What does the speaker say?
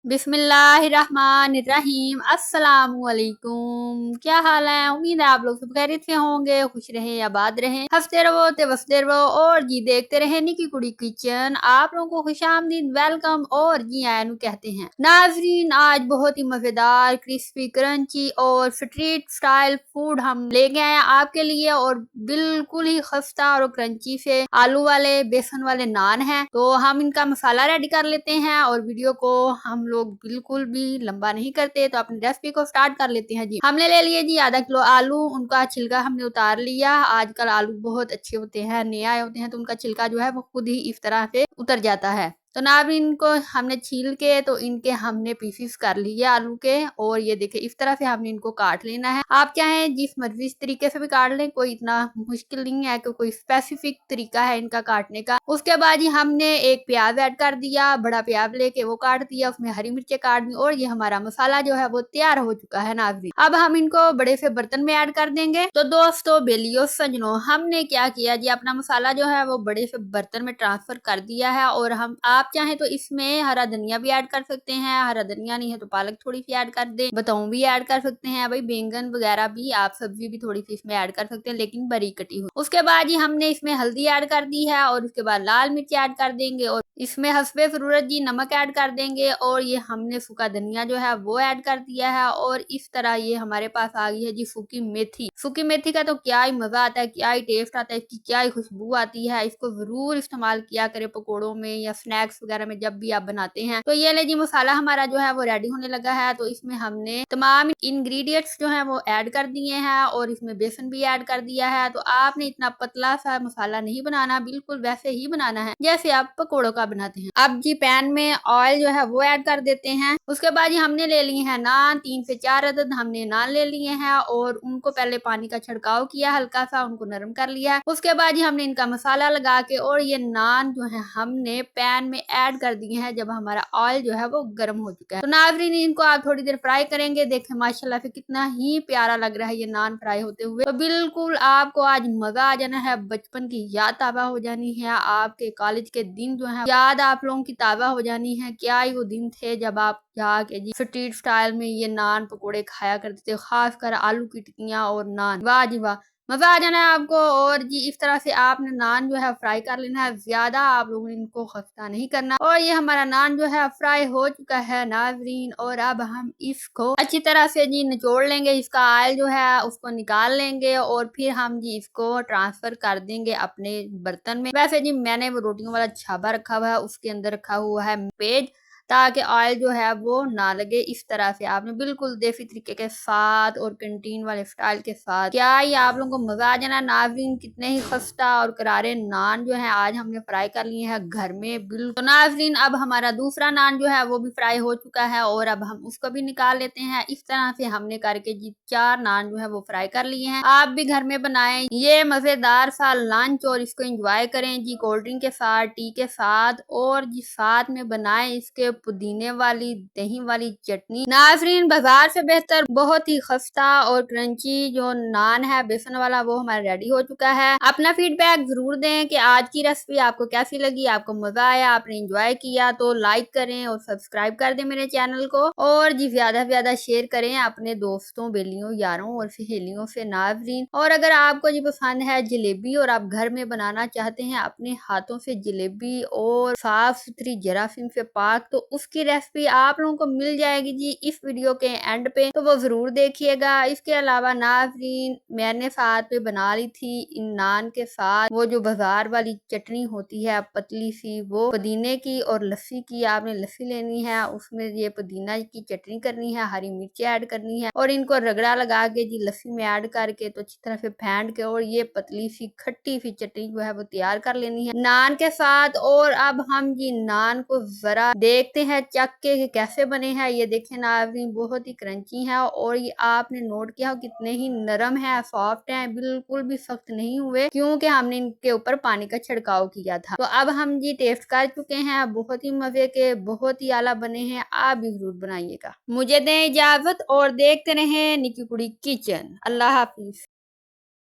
बिस्मिल्लाहिर्रहमानिर्रहीम अस्सलामुअलैकुम। क्या हाल है? उम्मीद है आप लोग सब खैरियत से होंगे, खुश रहें, आबाद रहें, हंसते रहो ते वसते रहो और जी देखते रहे निकी कुड़ी किचन। आप लोगों को खुशामदीद, वेलकम और जी आयनु कहते हैं। नाजरीन, आज बहुत ही मजेदार, क्रिस्पी, क्रंची और स्ट्रीट स्टाइल फूड हम लेके आए हैं आपके लिए और बिल्कुल ही खस्ता और क्रंची से आलू वाले बेसन वाले नान है। तो हम इनका मसाला रेडी कर लेते हैं और वीडियो को हम लोग बिल्कुल भी लंबा नहीं करते, तो अपनी रेसिपी को स्टार्ट कर लेते हैं। जी हमने ले लिए जी आधा किलो आलू, उनका छिलका हमने उतार लिया। आजकल आलू बहुत अच्छे होते हैं, नए आए होते हैं, तो उनका छिलका जो है वो खुद ही इस तरह से उतर जाता है। तो ना अब इनको हमने छील के तो इनके हमने पीसीस कर लिए आलू के, और ये देखे इस तरह से हमने इनको काट लेना है। आप चाहें जिस मर्जी तरीके से भी काट लें, कोई इतना मुश्किल नहीं है कि कोई स्पेसिफिक तरीका है इनका काटने का। उसके बाद ही हमने एक प्याज ऐड कर दिया, बड़ा प्याज लेके वो काट दिया, उसमें हरी मिर्चें काट दी और ये हमारा मसाला जो है वो तैयार हो चुका है नाज़रीन। अब हम इनको बड़े से बर्तन में ऐड कर देंगे। तो दोस्तों, बेलियो, सजनों, हमने क्या किया जी, अपना मसाला जो है वो बड़े से बर्तन में ट्रांसफर कर दिया है। और हम आप चाहें तो इसमें हरा धनिया भी ऐड कर सकते हैं, हरा धनिया नहीं है तो पालक थोड़ी सी ऐड कर दें, बताऊं भी ऐड कर सकते हैं भाई, बैंगन वगैरह भी, आप सब्जी भी थोड़ी सी इसमें ऐड कर सकते हैं लेकिन बारीक कटी हुई। उसके बाद ही हमने इसमें हल्दी ऐड कर दी है और उसके बाद लाल मिर्च ऐड कर देंगे और इसमें हस्बे जरूरत जी नमक ऐड कर देंगे और ये हमने सूखा धनिया जो है वो ऐड कर दिया है। और इस तरह ये हमारे पास आ गई है जी सूखी मेथी। सूखी मेथी का तो क्या ही मजा आता है, क्या ही टेस्ट आता है, इसकी क्या ही खुशबू आती है। इसको जरूर इस्तेमाल किया करें पकोड़ों में या स्नैक्स वगैरह में जब भी आप बनाते हैं। तो ये ले जी, मसाला हमारा जो है वो रेडी होने लगा है। तो इसमें हमने तमाम इंग्रेडिएंट्स जो है वो ऐड कर दिए हैं और इसमें बेसन भी ऐड कर दिया है। तो आपने इतना पतला सा मसाला नहीं बनाना, बिल्कुल वैसे ही बनाना है जैसे आप पकोड़ों का बनाते हैं। अब जी पैन में ऑयल जो है वो ऐड कर देते हैं। उसके बाद ही हमने ले लिए हैं नान, 3 से 4 अदद हमने नान ले लिए हैं और उनको पहले पानी का छिड़काव किया, हल्का सा उनको नरम कर लिया। उसके बाद ही हमने इनका मसाला लगा के और ये नान जो है हमने पैन में ऐड कर दिए हैं जब हमारा ऑयल जो है वो गर्म हो चुका है। तो नाजरीन, इनको आप थोड़ी देर फ्राई करेंगे, देखें माशाल्लाह से कितना ही प्यारा लग रहा है ये नान फ्राई होते हुए। तो बिल्कुल आपको आज मजा आ जाना है, बचपन की याद ताबा हो जानी है, आपके कॉलेज के दिन जो है याद आप लोगों की ताबा हो जानी है। क्या ही वो दिन थे जब आप जाके जी स्ट्रीट स्टाइल में ये नान पकोड़े खाया करते थे, खासकर आलू की टिक्कियां और नान। वाह जी वाह, मजा आ जाना है आपको। और जी इस तरह से आपने नान जो है फ्राई कर लेना है, ज्यादा आप लोगों ने इनको खस्ता नहीं करना। और ये हमारा नान जो है फ्राई हो चुका है नाजरीन, और अब हम इसको अच्छी तरह से जी निचोड़ लेंगे, इसका ऑयल जो है उसको निकाल लेंगे और फिर हम जी इसको ट्रांसफर कर देंगे अपने बर्तन में। वैसे जी मैंने वो रोटियों वाला छाबा रखा हुआ है, उसके अंदर रखा हुआ है पेज, ताकि ऑयल जो है वो ना लगे। इस तरह से आपने बिल्कुल देसी तरीके के साथ और कैंटीन वाले स्टाइल के साथ, क्या ही आप लोगों को मजा आ जाना नाजरीन। कितने ही खस्ता और करारे नान जो है आज हमने फ्राई कर लिए हैं घर में बिल्कुल। तो नाजरीन, अब हमारा दूसरा नान जो है वो भी फ्राई हो चुका है और अब हम उसको भी निकाल लेते हैं। इस तरह से हमने करके जी 4 नान जो है वो फ्राई कर लिए हैं। आप भी घर में बनाएं ये मजेदार सा लंच और इसको एंजॉय करें जी कोल्ड ड्रिंक के साथ, टी के साथ, और जी साथ में बनाएं इसके पुदीने वाली दही वाली चटनी। नाजरीन, बाजार से बेहतर बहुत ही खस्ता और क्रंची जो नान है बेसन वाला वो हमारा रेडी हो चुका है। अपना फीडबैक जरूर दें कि आज की रेसिपी आपको कैसी लगी, आपको मजा आया, आपने एंजॉय किया तो लाइक करें और सब्सक्राइब कर दें मेरे चैनल को, और जी ज्यादा से ज्यादा शेयर करें अपने दोस्तों, बेलियों, यारों और सहेलियों से नाजरीन। और अगर आपको जी पसंद है जलेबी और आप घर में बनाना चाहते हैं अपने हाथों से जलेबी और साफ सुथरी जरासीम से पाक, तो उसकी रेसिपी आप लोगों को मिल जाएगी जी इस वीडियो के एंड पे, तो वो जरूर देखिएगा। इसके अलावा नाजरीन, मैंने साथ पे बना ली थी इन नान के साथ वो जो बाजार वाली चटनी होती है पतली सी, वो पुदीने की और लस्सी की। आपने लस्सी लेनी है, उसमें ये पुदीना की चटनी करनी है, हरी मिर्ची ऐड करनी है और इनको रगड़ा लगा के जी लस्सी में ऐड करके तो अच्छी तरह से फेंट के और ये पतली सी खट्टी सी चटनी जो है वो तैयार कर लेनी है नान के साथ। और अब हम जी नान को जरा देखते हैं चख के कैसे बने हैं। ये देखें नाज़रीन, बहुत ही क्रंची है और ये आपने नोट किया कितने ही नरम है, सॉफ्ट है, बिल्कुल भी सख्त नहीं हुए क्योंकि हमने इनके ऊपर पानी का छिड़काव किया था। तो अब हम जी टेस्ट कर चुके हैं, बहुत ही मजे के, बहुत ही आला बने हैं। आप भी जरूर बनाइएगा। मुझे दें इजाजत और देखते रहें निकी कुड़ी किचन। अल्लाह हाफिज।